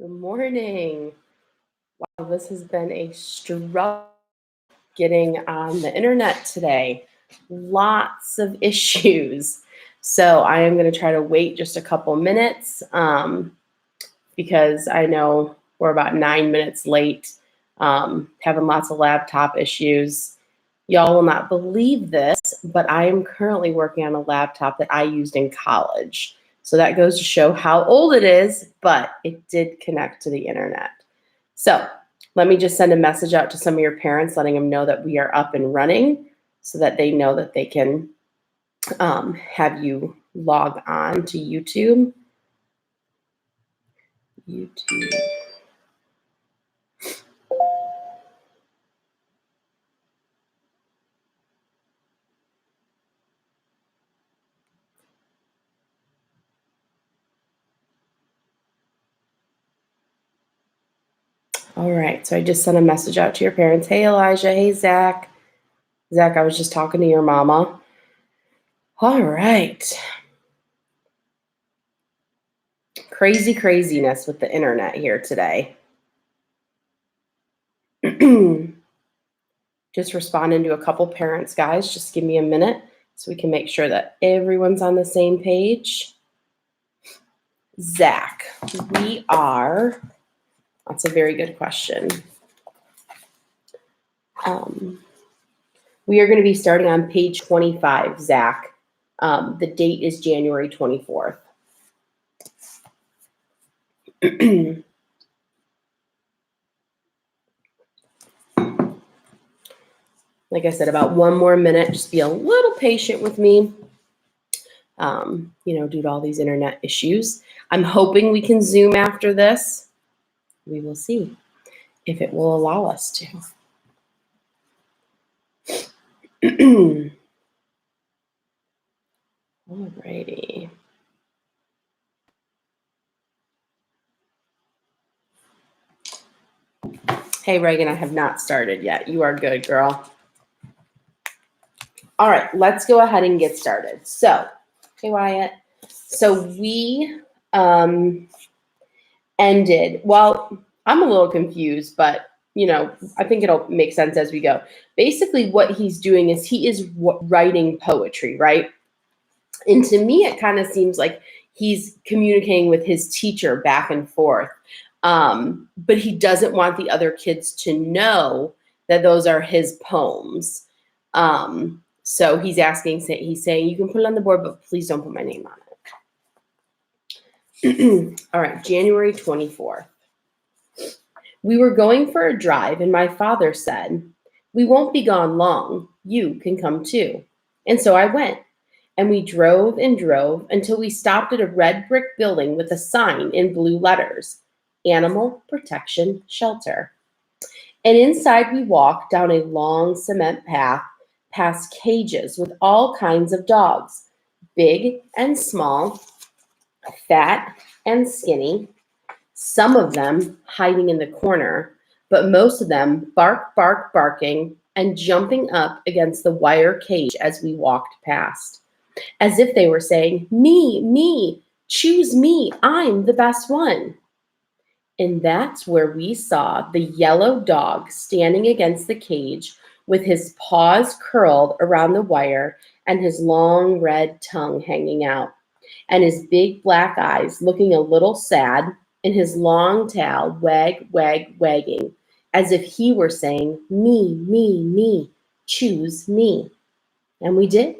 Good morning. Wow, this has been a struggle getting on the internet today. Lots of issues. So I am going to try to wait just a couple minutes because I know we're about 9 minutes late, having lots of laptop issues. Y'all will not believe this, but I am currently working on a laptop that I used in college. So that goes to show how old it is, but it did connect to the internet. So let me just send a message out to some of your parents, letting them know that we are up and running so that they know that they can have you log on to YouTube. All right, so I just sent a message out to your parents. Hey, Elijah. Hey, Zach. Zach, I was just talking to your mama. All right. Craziness with the internet here today. Just responding to a couple parents, guys. Just give me a minute so we can make sure that everyone's on the same page. Zach, that's a very good question. We are going to be starting on page 25, Zach. The date is January 24th. Like I said, about one more minute. Just be a little patient with me, due to all these internet issues. I'm hoping we can Zoom after this. We will see if it will allow us to. Alrighty. Hey, Reagan, I have not started yet. You are good, girl. All right, let's go ahead and get started. So, hey, Wyatt. So we ended, well, I'm a little confused, but, I think it'll make sense as we go. Basically, what he's doing is he is writing poetry, right? And to me, it kind of seems like he's communicating with his teacher back and forth. But he doesn't want the other kids to know that those are his poems. So he's saying, you can put it on the board, but please don't put my name on it. All right, January 24th. We were going for a drive, and my father said, "We won't be gone long. You can come too." And so I went. And we drove and drove until we stopped at a red brick building with a sign in blue letters, Animal Protection Shelter. And inside we walked down a long cement path past cages with all kinds of dogs, big and small, fat and skinny, some of them hiding in the corner, but most of them barking, and jumping up against the wire cage as we walked past, as if they were saying, me, choose me, I'm the best one. And that's where we saw the yellow dog standing against the cage with his paws curled around the wire and his long red tongue hanging out, and his big black eyes looking a little sad, and his long tail wagging, as if he were saying, me, choose me. And we did.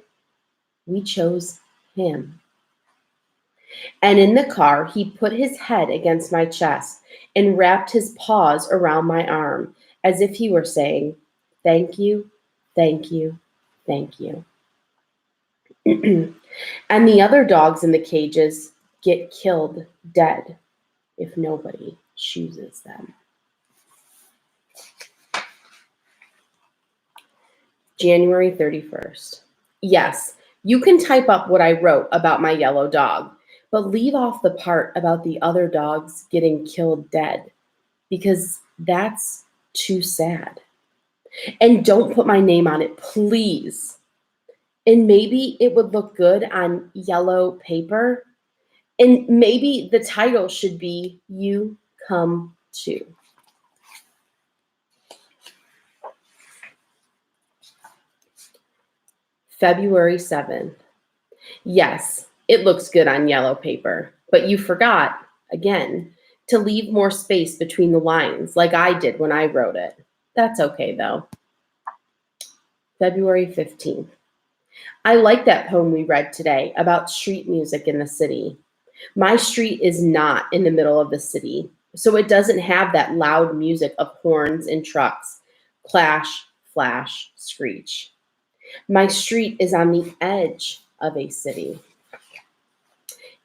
We chose him. And in the car, he put his head against my chest and wrapped his paws around my arm, as if he were saying, thank you, thank you, thank you. And the other dogs in the cages get killed dead if nobody chooses them. January 31st. Yes, you can type up what I wrote about my yellow dog, but leave off the part about the other dogs getting killed dead, because that's too sad. And don't put my name on it, please. And maybe it would look good on yellow paper. And maybe the title should be, You come too. February 7th. Yes, it looks good on yellow paper, but you forgot, again, to leave more space between the lines like I did when I wrote it. That's okay though. February 15th. I like that poem we read today about street music in the city. My street is not in the middle of the city, so it doesn't have that loud music of horns and trucks, clash, flash, screech. My street is on the edge of a city,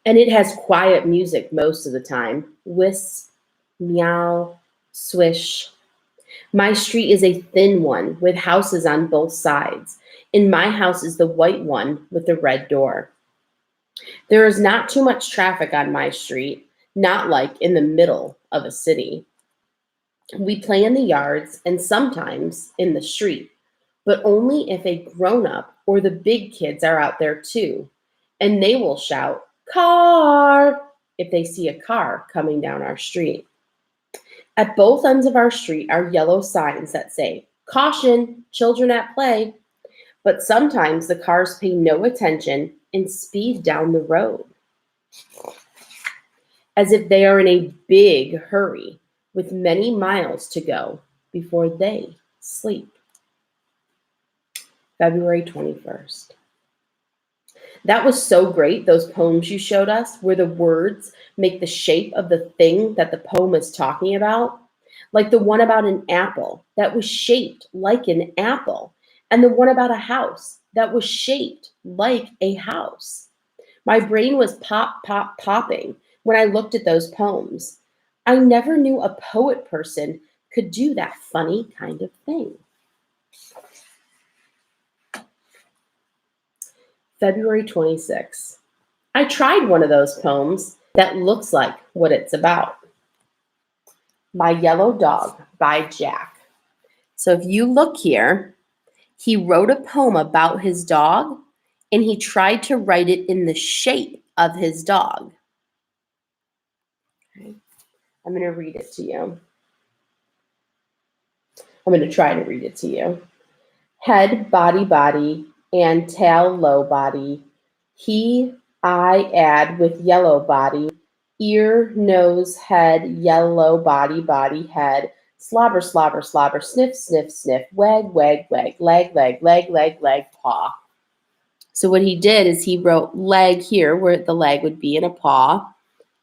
and it has quiet music most of the time. Wisp, meow, swish. My street is a thin one with houses on both sides, and my house is the white one with the red door. There is not too much traffic on my street, not like in the middle of a city. We play in the yards and sometimes in the street, but only if a grown up or the big kids are out there too, and they will shout, "Car!" if they see a car coming down our street. At both ends of our street are yellow signs that say, "Caution, children at play." But sometimes the cars pay no attention and speed down the road, as if they are in a big hurry with many miles to go before they sleep. February 21st. That was so great, those poems you showed us, where the words make the shape of the thing that the poem is talking about. Like the one about an apple that was shaped like an apple, and the one about a house that was shaped like a house. My brain was popping when I looked at those poems. I never knew a poet person could do that funny kind of thing. February 26th. I tried one of those poems that looks like what it's about. My Yellow Dog by Jack. So if you look here, he wrote a poem about his dog and he tried to write it in the shape of his dog. Okay. I'm going to read it to you. I'm going to try to read it to you. Head, body, and tail, low body. He, I add with yellow body. Ear, nose, head, yellow body, head. Slobber, sniff, sniff. Wag, leg, paw. So what he did is he wrote leg here, where the leg would be in a paw.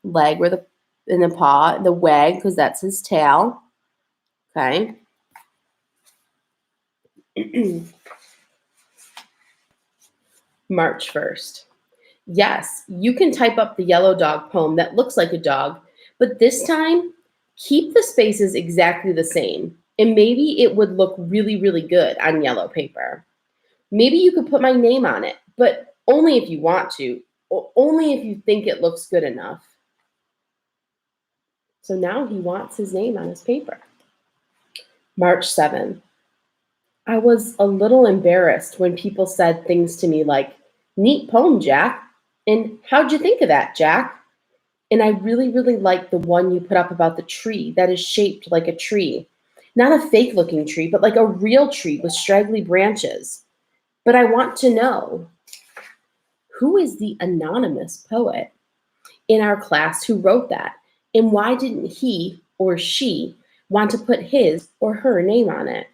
Leg where in the paw, the wag, because that's his tail. Okay. March 1st. Yes, you can type up the yellow dog poem that looks like a dog, but this time, keep the spaces exactly the same, and maybe it would look really, really good on yellow paper. Maybe you could put my name on it, but only if you want to, or only if you think it looks good enough. So now he wants his name on his paper. March 7th. I was a little embarrassed when people said things to me like, "Neat poem, Jack," and "How'd you think of that, Jack?" And I really, really liked the one you put up about the tree that is shaped like a tree. Not a fake looking tree, but like a real tree with straggly branches. But I want to know, who is the anonymous poet in our class who wrote that? And why didn't he or she want to put his or her name on it?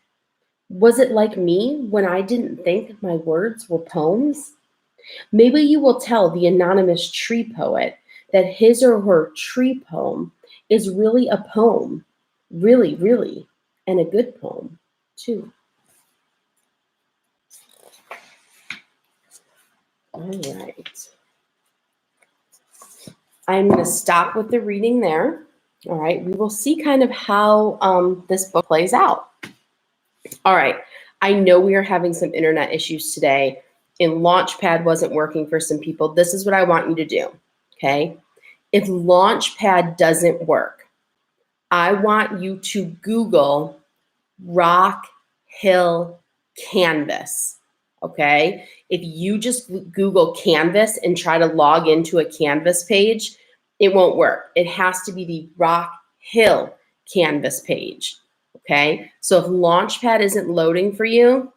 Was it like me when I didn't think my words were poems? Maybe you will tell the anonymous tree poet that his or her tree poem is really a poem, really, really, and a good poem, too. All right. I'm going to stop with the reading there. All right. We will see kind of how this book plays out. All right. I know we are having some internet issues today, and Launchpad wasn't working for some people. This is what I want you to do. Okay. If Launchpad doesn't work, I want you to Google Rock Hill Canvas. Okay. If you just Google Canvas and try to log into a Canvas page, it won't work. It has to be the Rock Hill Canvas page. Okay, so if Launchpad isn't loading for you,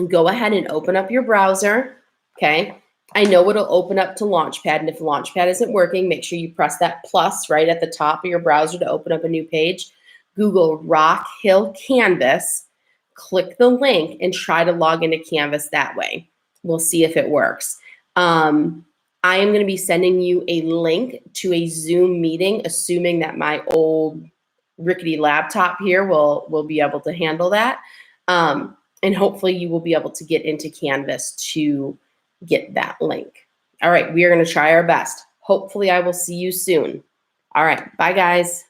go ahead and open up your browser. Okay, I know it'll open up to Launchpad, and if Launchpad isn't working, make sure you press that plus right at the top of your browser to open up a new page. Google Rock Hill Canvas, click the link, and try to log into Canvas that way. We'll see if it works. I am going to be sending you a link to a Zoom meeting, assuming that my old rickety laptop here will be able to handle that. And hopefully you will be able to get into Canvas to get that link. All right, we are going to try our best. Hopefully I will see you soon. All right, bye guys.